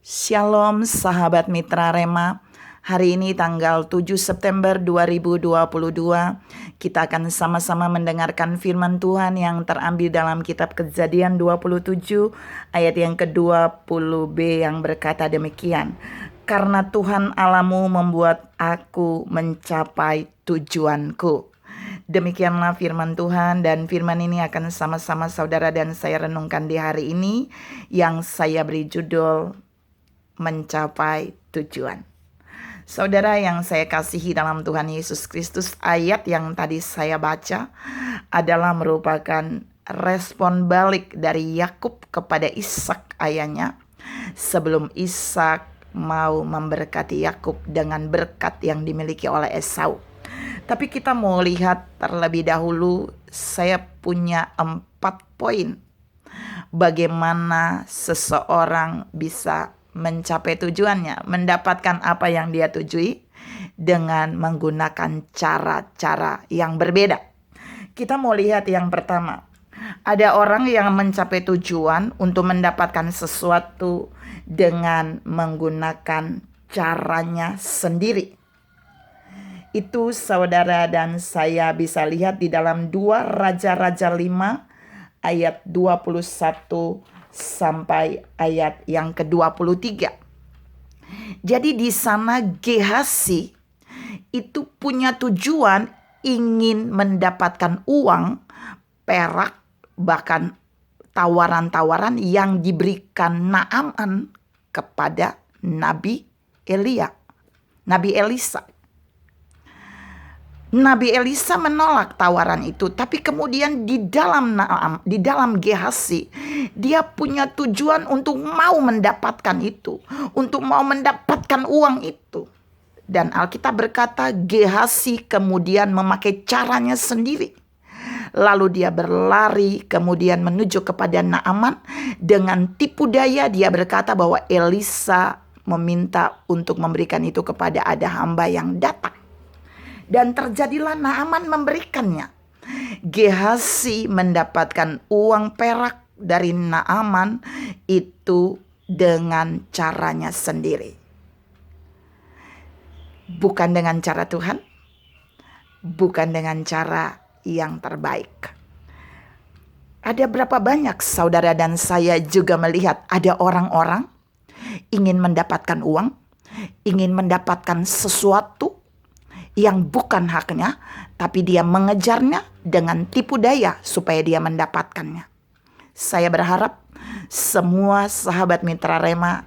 Shalom sahabat Mitra Rema. Hari ini tanggal 7 September 2022, kita akan sama-sama mendengarkan firman Tuhan yang terambil dalam kitab Kejadian 27 ayat yang ke-20b yang berkata demikian. Karena Tuhan Allahmu membuat aku mencapai tujuanku. Demikianlah firman Tuhan, dan firman ini akan sama-sama saudara dan saya renungkan di hari ini yang saya beri judul mencapai tujuan. Saudara yang saya kasihi dalam Tuhan Yesus Kristus, ayat yang tadi saya baca adalah merupakan respon balik dari Yakub kepada Ishak ayahnya sebelum Ishak mau memberkati Yakub dengan berkat yang dimiliki oleh Esau. Tapi kita mau lihat terlebih dahulu, saya punya 4 poin bagaimana seseorang bisa mencapai tujuannya, mendapatkan apa yang dia tujui dengan menggunakan cara-cara yang berbeda. Kita mau lihat yang pertama. Ada orang yang mencapai tujuan untuk mendapatkan sesuatu dengan menggunakan caranya sendiri. Itu saudara dan saya bisa lihat di dalam 2 Raja-Raja 5 ayat 21 sampai ayat yang ke-23. Jadi di sana Gehasi itu punya tujuan ingin mendapatkan uang, perak, bahkan tawaran-tawaran yang diberikan Naaman kepada Nabi Elisa. Nabi Elisa menolak tawaran itu, tapi kemudian di dalam Gehasi dia punya tujuan untuk mau mendapatkan itu, untuk mau mendapatkan uang itu. Dan Alkitab berkata Gehasi kemudian memakai caranya sendiri. Lalu dia berlari kemudian menuju kepada Naaman. Dengan tipu daya dia berkata bahwa Elisa meminta untuk memberikan itu kepada ada hamba yang datang. Dan terjadilah Naaman memberikannya. Gehasi mendapatkan uang perak dari Naaman itu dengan caranya sendiri. Bukan dengan cara Tuhan, bukan dengan cara yang terbaik. Ada berapa banyak saudara dan saya juga melihat ada orang-orang ingin mendapatkan uang, ingin mendapatkan sesuatu yang bukan haknya, tapi dia mengejarnya dengan tipu daya supaya dia mendapatkannya. Saya berharap semua sahabat Mitra Rema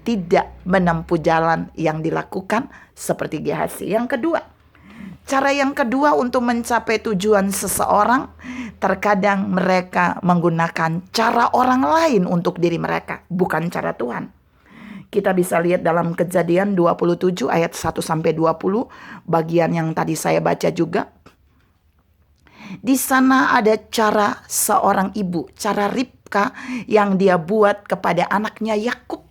tidak menempuh jalan yang dilakukan seperti Gehasi. Yang kedua, cara yang kedua untuk mencapai tujuan seseorang, terkadang mereka menggunakan cara orang lain untuk diri mereka, bukan cara Tuhan. Kita bisa lihat dalam Kejadian 27 ayat 1-20, bagian yang tadi saya baca juga. Di sana ada cara seorang ibu, cara Ribka yang dia buat kepada anaknya Yakub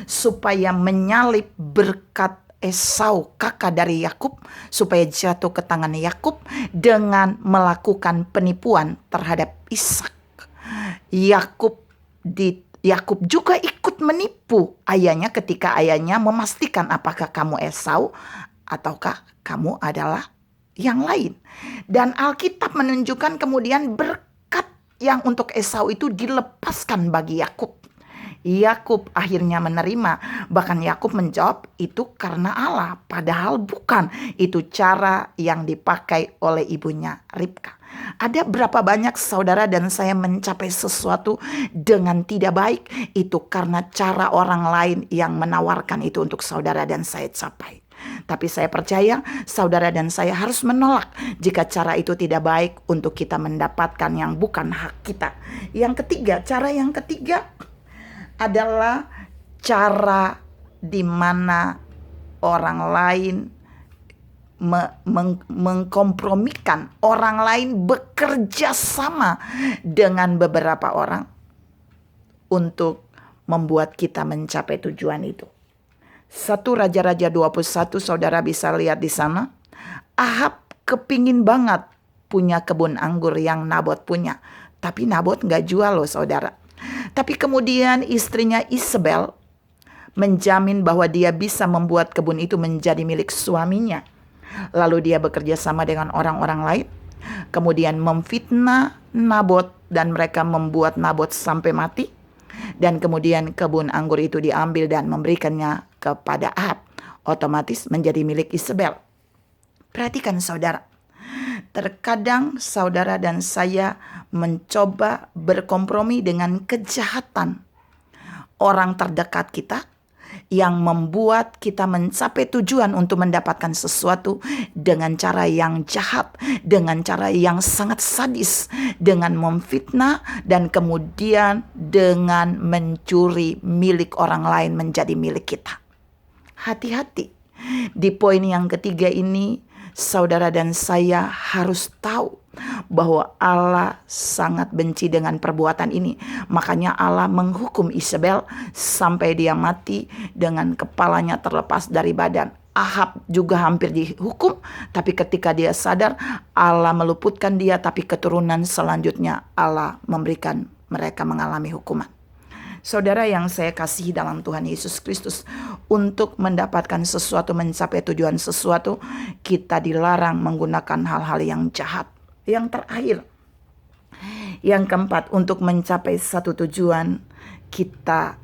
supaya menyalip berkat Esau, kakak dari Yakub, supaya jatuh ke tangan Yakub dengan melakukan penipuan terhadap Ishak. Yakub juga ikut menipu ayahnya ketika ayahnya memastikan apakah kamu Esau ataukah kamu adalah yang lain. Dan Alkitab menunjukkan kemudian berkat yang untuk Esau itu dilepaskan bagi Yakub. Yakub akhirnya menerima. Bahkan Yakub menjawab itu karena Allah, padahal bukan. Itu cara yang dipakai oleh ibunya Ribka. Ada berapa banyak saudara dan saya mencapai sesuatu dengan tidak baik, itu karena cara orang lain yang menawarkan itu untuk saudara dan saya capai. Tapi saya percaya saudara dan saya harus menolak jika cara itu tidak baik untuk kita mendapatkan yang bukan hak kita. Cara yang ketiga adalah cara di mana orang lain mengkompromikan, orang lain bekerja sama dengan beberapa orang untuk membuat kita mencapai tujuan itu. 1 Raja-Raja 21, saudara bisa lihat di sana. Ahab kepingin banget punya kebun anggur yang Nabot punya, tapi Nabot gak jual loh saudara. Tapi kemudian istrinya Isabel menjamin bahwa dia bisa membuat kebun itu menjadi milik suaminya. Lalu dia bekerja sama dengan orang-orang lain, kemudian memfitnah Nabot dan mereka membuat Nabot sampai mati. Dan kemudian kebun anggur itu diambil dan memberikannya kepada Ahab, otomatis menjadi milik Isabel. Perhatikan saudara, terkadang saudara dan saya mencoba berkompromi dengan kejahatan orang terdekat kita yang membuat kita mencapai tujuan untuk mendapatkan sesuatu dengan cara yang jahat, dengan cara yang sangat sadis, dengan memfitnah dan kemudian dengan mencuri milik orang lain menjadi milik kita. Hati-hati. Di poin yang ketiga ini, saudara dan saya harus tahu bahwa Allah sangat benci dengan perbuatan ini. Makanya Allah menghukum Isabel sampai dia mati dengan kepalanya terlepas dari badan. Ahab juga hampir dihukum, tapi ketika dia sadar, Allah meluputkan dia, tapi keturunan selanjutnya Allah memberikan mereka mengalami hukuman. Saudara yang saya kasihi dalam Tuhan Yesus Kristus, untuk mendapatkan sesuatu, mencapai tujuan sesuatu, kita dilarang menggunakan hal-hal yang jahat. Yang terakhir, yang keempat, untuk mencapai satu tujuan, kita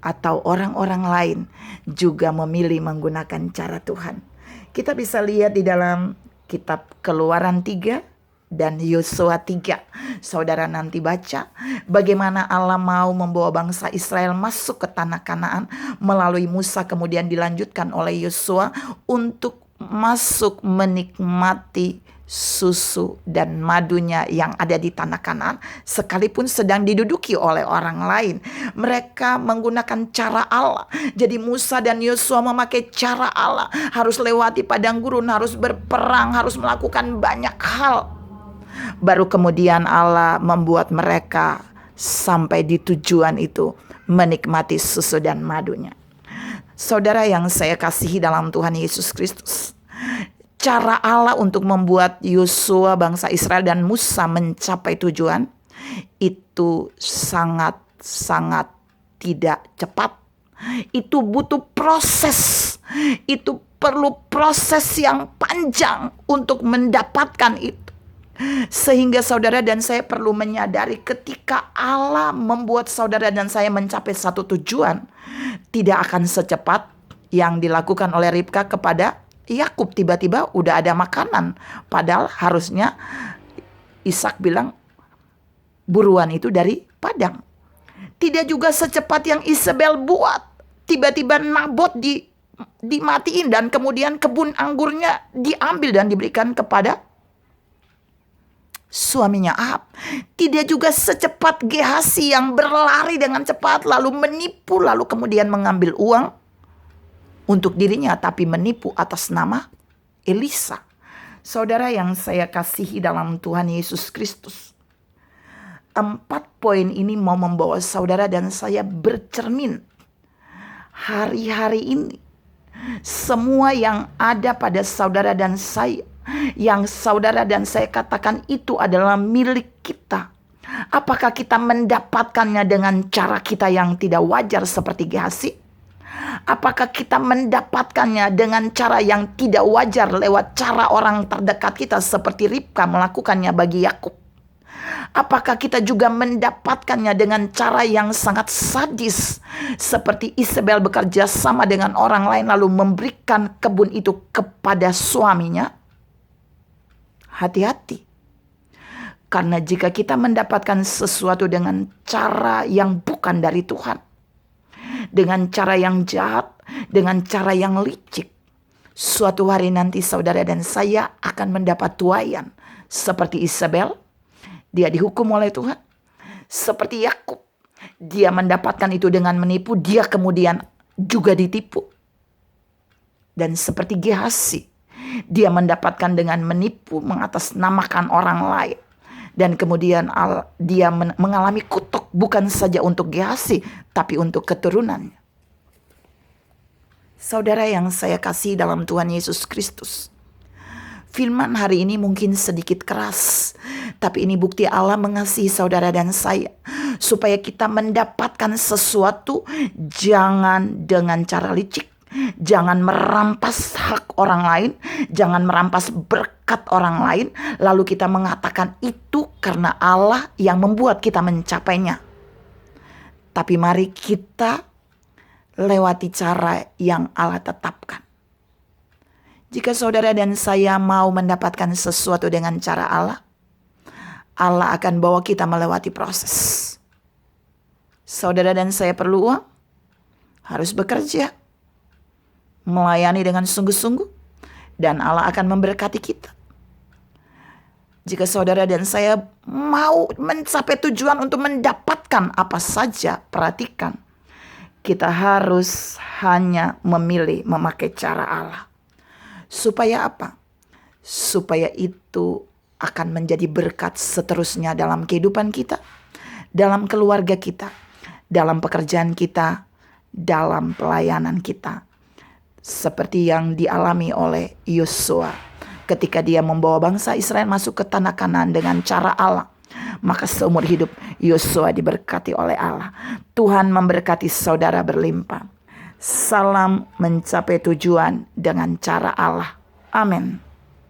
atau orang-orang lain juga memilih menggunakan cara Tuhan. Kita bisa lihat di dalam kitab Keluaran 3 dan Yosua 3. Saudara nanti baca bagaimana Allah mau membawa bangsa Israel masuk ke tanah Kanaan melalui Musa, kemudian dilanjutkan oleh Yosua untuk masuk menikmati susu dan madunya yang ada di tanah Kanaan, sekalipun sedang diduduki oleh orang lain. Mereka menggunakan cara Allah. Jadi Musa dan Yosua memakai cara Allah, harus lewati padang gurun, harus berperang, harus melakukan banyak hal. Baru kemudian Allah membuat mereka sampai di tujuan itu, menikmati susu dan madunya. Saudara yang saya kasihi dalam Tuhan Yesus Kristus, cara Allah untuk membuat Yosua, bangsa Israel, dan Musa mencapai tujuan itu sangat-sangat tidak cepat. Itu butuh proses. Itu perlu proses yang panjang untuk mendapatkan itu. Sehingga saudara dan saya perlu menyadari ketika Allah membuat saudara dan saya mencapai satu tujuan, tidak akan secepat yang dilakukan oleh Ribka kepada Yakub. Tiba-tiba udah ada makanan, padahal harusnya Ishak bilang buruan itu dari padang. Tidak juga secepat yang Isabel buat. Tiba-tiba Nabot dimatiin dan kemudian kebun anggurnya diambil dan diberikan kepada suaminya Ahab. Tidak juga secepat Gehazi yang berlari dengan cepat lalu menipu, lalu kemudian mengambil uang untuk dirinya, tapi menipu atas nama Elisa. Saudara yang saya kasihi dalam Tuhan Yesus Kristus, 4 poin ini mau membawa saudara dan saya bercermin hari-hari ini. Semua yang ada pada saudara dan saya, yang saudara dan saya katakan itu adalah milik kita. Apakah kita mendapatkannya dengan cara kita yang tidak wajar seperti Gehazi? Apakah kita mendapatkannya dengan cara yang tidak wajar lewat cara orang terdekat kita seperti Ribka melakukannya bagi Yakub? Apakah kita juga mendapatkannya dengan cara yang sangat sadis seperti Isabel bekerja sama dengan orang lain lalu memberikan kebun itu kepada suaminya? Hati-hati. Karena jika kita mendapatkan sesuatu dengan cara yang bukan dari Tuhan, dengan cara yang jahat, dengan cara yang licik, suatu hari nanti saudara dan saya akan mendapat tuaian. Seperti Isabel, dia dihukum oleh Tuhan. Seperti Yakub, dia mendapatkan itu dengan menipu, dia kemudian juga ditipu. Dan seperti Gehazi, dia mendapatkan dengan menipu, mengatasnamakan orang lain. Dan kemudian dia mengalami kutuk bukan saja untuk Gehazi, tapi untuk keturunannya. Saudara yang saya kasih dalam Tuhan Yesus Kristus, firman hari ini mungkin sedikit keras, tapi ini bukti Allah mengasihi saudara dan saya. supaya kita mendapatkan sesuatu jangan dengan cara licik, jangan merampas hak orang lain, jangan merampas berkat orang lain, lalu kita mengatakan itu karena Allah yang membuat kita mencapainya. Tapi mari kita lewati cara yang Allah tetapkan. Jika saudara dan saya mau mendapatkan sesuatu dengan cara Allah, Allah akan bawa kita melewati proses. Saudara dan saya perlu uang, harus bekerja, melayani dengan sungguh-sungguh, dan Allah akan memberkati kita. Jika saudara dan saya mau mencapai tujuan untuk mendapatkan apa saja, perhatikan, kita harus hanya memilih memakai cara Allah. Supaya apa? Supaya itu akan menjadi berkat seterusnya dalam kehidupan kita, dalam keluarga kita, dalam pekerjaan kita, dalam pelayanan kita. Seperti yang dialami oleh Yosua ketika dia membawa bangsa Israel masuk ke tanah Kanaan dengan cara Allah. Maka seumur hidup Yosua diberkati oleh Allah. Tuhan memberkati saudara berlimpah. Salam mencapai tujuan dengan cara Allah. Amin.